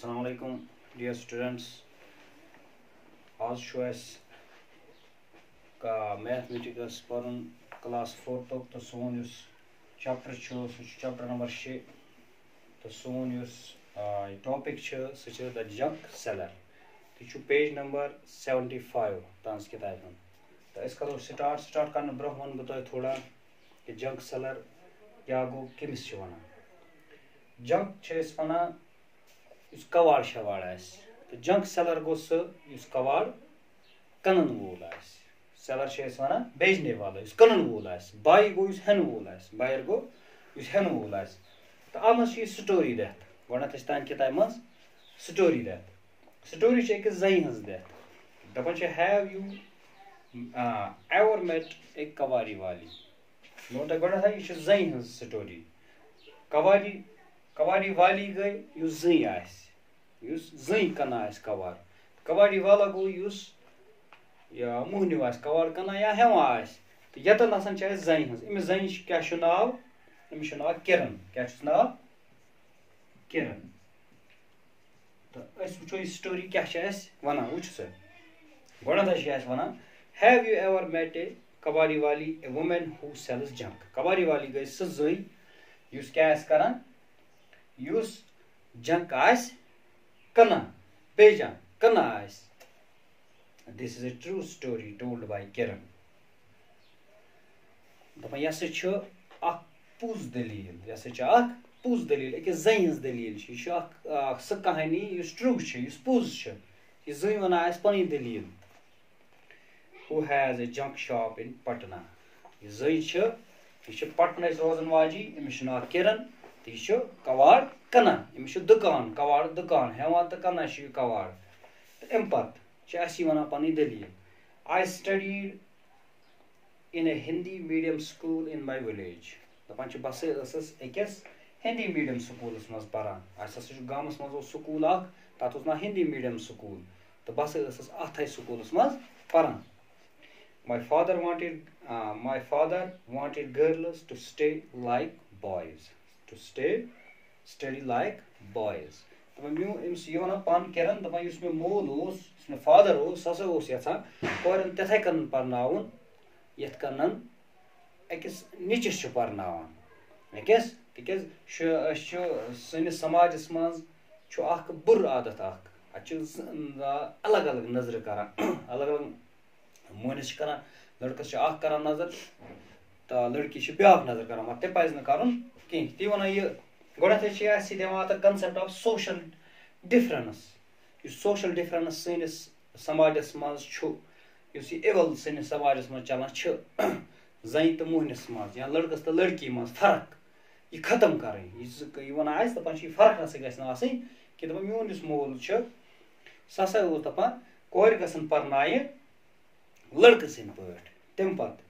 Assalamu alaikum, dear students. आज का mathematics पढ़न क्लास 4 तक तो सोन चैप्टर चैप्टर नंबर 6 तो सोन टॉपिक द जंक सेलर तो पेज नंबर 75 ताज किताब तो अस करो स्टार्ट करने ब्रो वन बह थोड़ा कि जंक सेलर क्या गो कमिस वन जंक वन कवाड़ शवाड़ तो जंक सेलर गो कवाड़ कनन वोल सेलर वन बेचने वाला कनन वोल बाई गो हेन वोल बायर गो हेन वोल तो अत मज स्टोरी दत गोत तान किताब मज स्टोरी दत स्टोरी अकिस जई हज दत दपान have you ever met a कवारी वाली वो गोत यह जई हज स्टोरी कवारी वाली गई जई जई कना कवार कवारी वाला गो या मोहनिव कवार कना या हेवान तो यतन जई हज अमिस जई क्या नाव अमिस नाव किरण क्या नाव किरण तो वो स्टोरी क्या वन वो गोत वन have you ever met a कवारी वाली a woman who sells junk कवारी वाली गई सह जई क्या करान जंक कना बेजान कना this is a true story told by Kiran दपान यह पुज दलील यह पुज दलील अकिस जई हज दलील यह सह कहानी ट्रू पुज यह जई वन पन दलील हू has a junk shop in Patna यह जई पटन रोजन वाजी अमिस नाव किरण तो यह कवाड़ कना अमिस दुकान कवाड़ दुकान हेवान तो कना कवाड़ तो अम पे वन पन दलील I studied in a Hindi medium school in my village दपान बस अकिस हिंदी मीडियम स्कूल मज पान गामस मज स्कूल तथ ना हिंदी मीडियम स्कूल तो बस अत स्कूल मज पान my father wanted girls to study like boys यह वन पान किरण दपान मे मोल मे फादर सह यहां कोरन तथे कन पर्नाउन यथ कन अकिस निचिस पर्नावान अकिस तिकज सनिस समाजस मज बुर आदत अलग अलग नजर करान अलग अलग मोहनिस करान लड़कस करान नजर तो लड़की ब्या नजर करान मत पज करुन कहीं ती वन यह गोत दिवान concept of social difference social difference सनिस समाजस मज इवल सनिस समाजस मज चलान जई तो मोहनिस मज या लड़कस तो लड़की मज फर्क यह खत्म कर वन दपान फर्क ना गई कि दपान मोन मोल सह दपान कोर गसन पर्नाय लड़क सद पे तम पे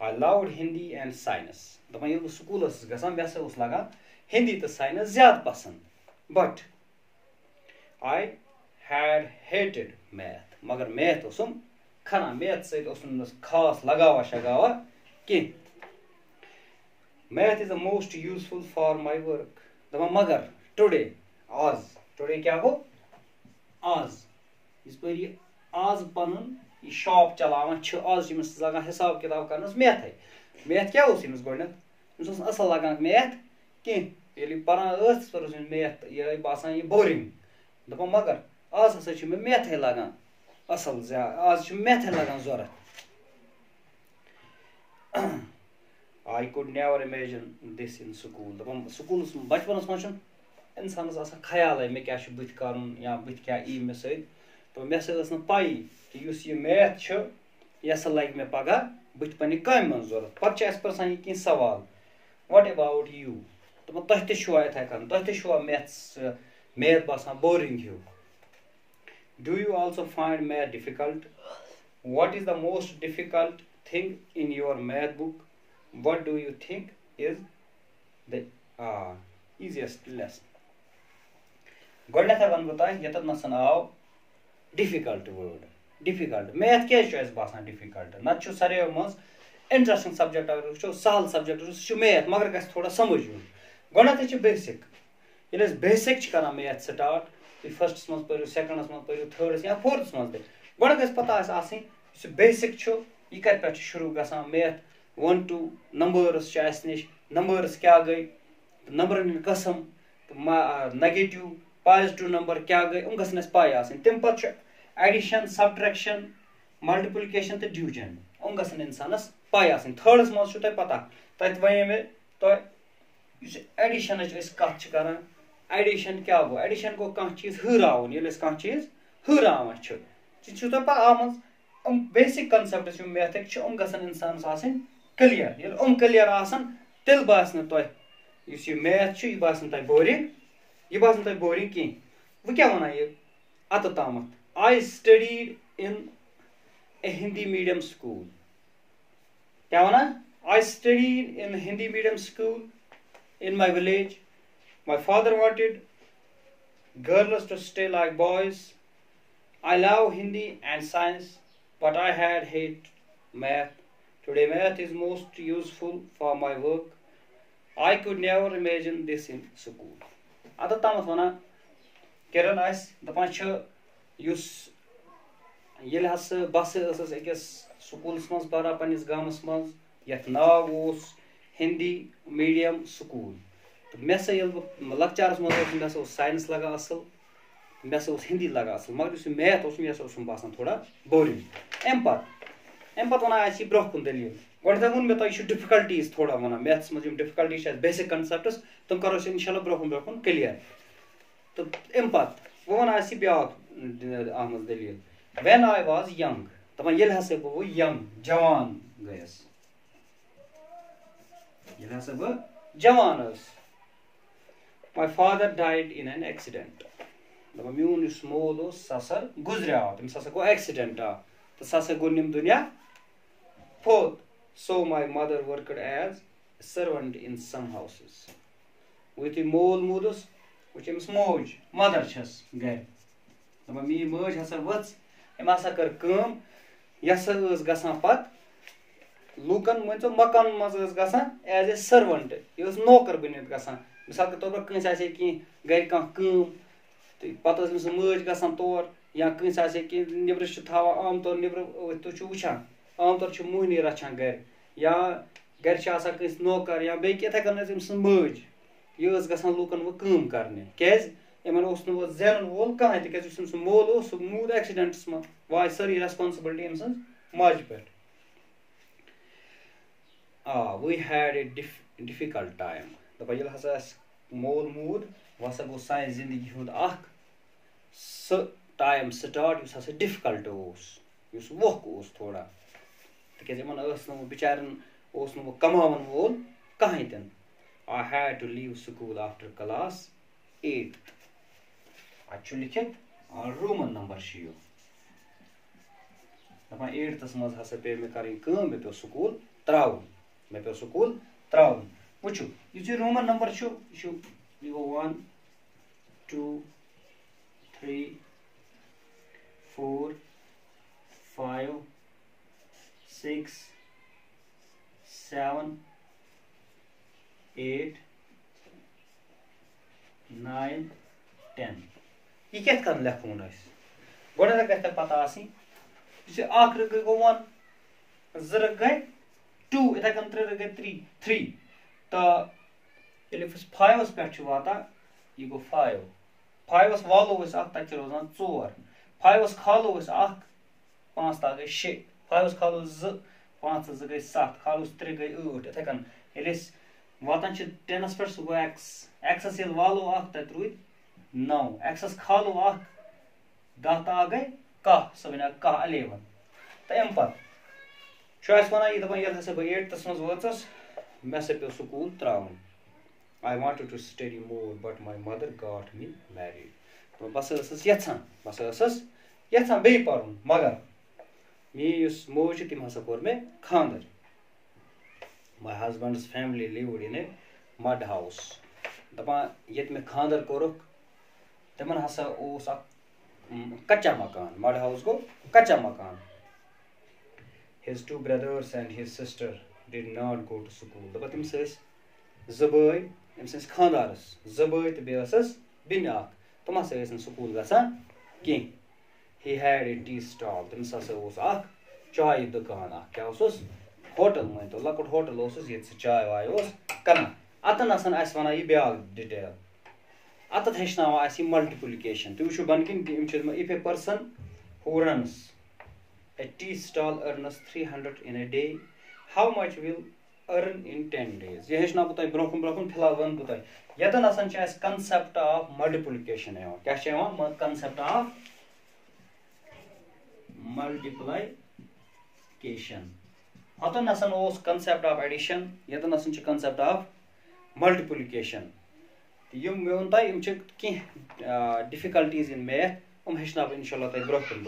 I loved Hindi and science दपान ये स्कूल गसान मे लगा हिंदी तो साइंस ज्यादा पसंद but I had hated math मगर मैथ खना मैथ सत खास लगावा शगावा कह math is the most useful for my work दपान मगर टुडे टुडे क्या गो आज इस पर आज पन यह शॉप चलावान आज लगा हिसाब किताब कर मैथ क्या गोत असल लगान मैथ कह पान मैथ यह बसान यह बोरिंग दपान मगर आज हसा मे मैथ लगान असल आज मैथ लगान जरूरत I could never imagine this in school दपान स्कूल बचपनस मज इंसानस ख्याल मे क्या बुथ कर या बुथ क्या यी मे सत तो मे पाई कि यह मैथ यह लगे मे पगह बुथ पन्ने काम मन जरूरत पे पसान कह सवाल व्हाट अबाउट यू दपान तुह तवा इथे कन तुह तवा मैथ बसान बोरिंग हिू do you also find math difficult what is the most difficult thing in your math book what do you think is the easiest lesson गोडनेथ वन बह यत नसन आव डिफिकल्ट वर्ड डिफिकल्ट मैथ क्या बसान डिफिकल्ट नत सारे मज इंटरेस्टिंग सब्जेक्ट अगर वो सहल सब्जेक्ट मैथ मगर गो थोड़ा समझ गोडनेथ बेसिक ये बेसिक कर मैथ स्टार्ट तुम फर्स्टस मज पढ़ो सेकंडस मज पढ़ो थर्डस या फोर्थस मज गोड़ गस पता आसन बेसिक यह कत पे शुरू गसान मैथ 1 to नंबर्स निश नंबर्स क्या गई नंबरन कस्म नेगेटिव पॉजिटिव नंबर क्या गई गसन पाई आसन तम पे एडिशन सब्ट्रैक्शन मल्टीप्लिकेशन तो डिवीजन गसन इंसानस पाई आसन थर्डस मज तुम पता तत वे मे तुम एडिशन कत कर एडिशन क्या गो एडिशन गो कह चीज हरावन ये कह चीज हरावन तुम पे आम बेसिक कॉन्सेप्ट मैथिक गसन इंसानस आसन क्लियर ये क्लियर आसन तेल बास तुह मैथ यह बास तुम बोरिंग यह बास तुम बोरिंग कहीं वह क्या वन ये अत तामत I studied in a Hindi medium school क्या वन I studied in Hindi medium school in my village. My father wanted girls to stay like boys. I love Hindi and science, but I had hate math. Today math is most useful for my work. I could never imagine this in school. At the time of Kiran as the punch use yel has bus as ekis schools mans bara panis gamas mans yat naw was Hindi medium school तो मे सा लकचारस मे science लगा असल मे हिंदी लगा असल मगर math मे बसान थोड़ा boring अम one bro कुन दलील गोडे वोन मे तुम डिफिकल्टीज थोड़ा वन मैथ्स मज डिफिकल्टीज बेसिक कॉन्सेप्ट्स तुम करो इंशाल्लाह ब्रोह कुन क्लियर तो अम वो वन ब्या आम दलील व्हेन आई वाज यंग दपान ये हसा बह यंग जवान गयस जवान my father died in an accident म्यून मोल सर गुजरिया तमिस हसा गो एक्सीडेंट तो ससा गो निम दुनिया फोत so my mother worked as a servant in some houses वो मोल मूदस वो मोज मदर छस गर मी मज हसा वच अम हसा कर कम यह गसान पत लूकन वन मकान मज गसान एज ए सर्वेंट यह नौकर बनित गसान मिसाल के तौर पर कंस आसे कि गर कह कम तो पत मज गसान तौर या कंस आसे कि निब्र थावान आम तौर निब्र तुम वुचान आम तौर मोहनी रचान गर या गर कंस नौकर या बे इथे कन मज यह गसान लूकन वो कम करने कैज इन जेन वोल कहें तिक मोल सह मूद एक्सीडेंट्स मज वाय सारी रेस्पॉन्सिबिलिटी अम सज माज पे we had a difficult time दपा ये हसा मोल मूद वह गो सान जिंदगी हुंद स टाइम स्टार्ट उस हसा डिफिकल्ट वोख थोड़ा तक बिचारन वो कमावन वोल कहें तन I had to leave school after class 8th अच्छु लिखित रोमन नंबर दपा 8th मज हसा पे मे कर मे पे स्कूल त्राउन मे पे स्कूल त्राउन वुचु यह रोमन नंबर 1 2 3 4 5 6 7 8 9 10 यह कत कर लिखन गोड़ गई पता रग गो 1 2 रग गई 2 इथे कन 3 रग गई 3 तो 5 पे वाता यह गो 5 वालो तक रोजान 4 5 खालो 5 ता गई 6 5 खालो 2 5 2 गई 7 खालो 3 गई 8 इथे कन वातान 10 पे सह गो एक्स ये वालो तक रूद 9 एक्स खालो 10 ता गई कह सह बन कह 11 तो अम पे वन यह दपान ये हसा बह 8th मज वचस मे हसा पे school त्राउन I wanted to study more but my mother got me married तो बस यछान बे पढ़न मगर मे मोज तम हसा कोर मे खानदर My husband's family lived in a mud house दपान ये मे खानदर कोरुक तमन हसा कच्चा मकान मड हाउस गो कच्चा मकान His 2 brothers and his sister did not go to school दपा तम 2 बॉय अम्स खानदारस 2 बई तो बेस बिन तम हसा स्कूल गसान कह he had a tea stall तमिस हसा चाय दुकान क्या होटल मान तो लकुट होटल ये चाय वाय कन अतन वन यह ब्या डिटेल अत हेचन मल्टिप्लिकेशन तुम वो बन किन if a person who runs a tea stall earns 300 in a day how much will earn in 10 days ये हेचना बह ब्रोकन फिलहाल वन बह यतन कंसेप्ट ऑफ मल्टिप्लिकेशन क्या कंसेप्ट ऑफ मल्टिप्लिकेशन अतन कंसेप्ट ऑफ एडिशन यतन कंसेप्ट ऑफ मल्टिप्लिकेशन यम मे वो कह डिफिकल्टीज इन मैथ हेचना इंशाल्लाह ब्रोकन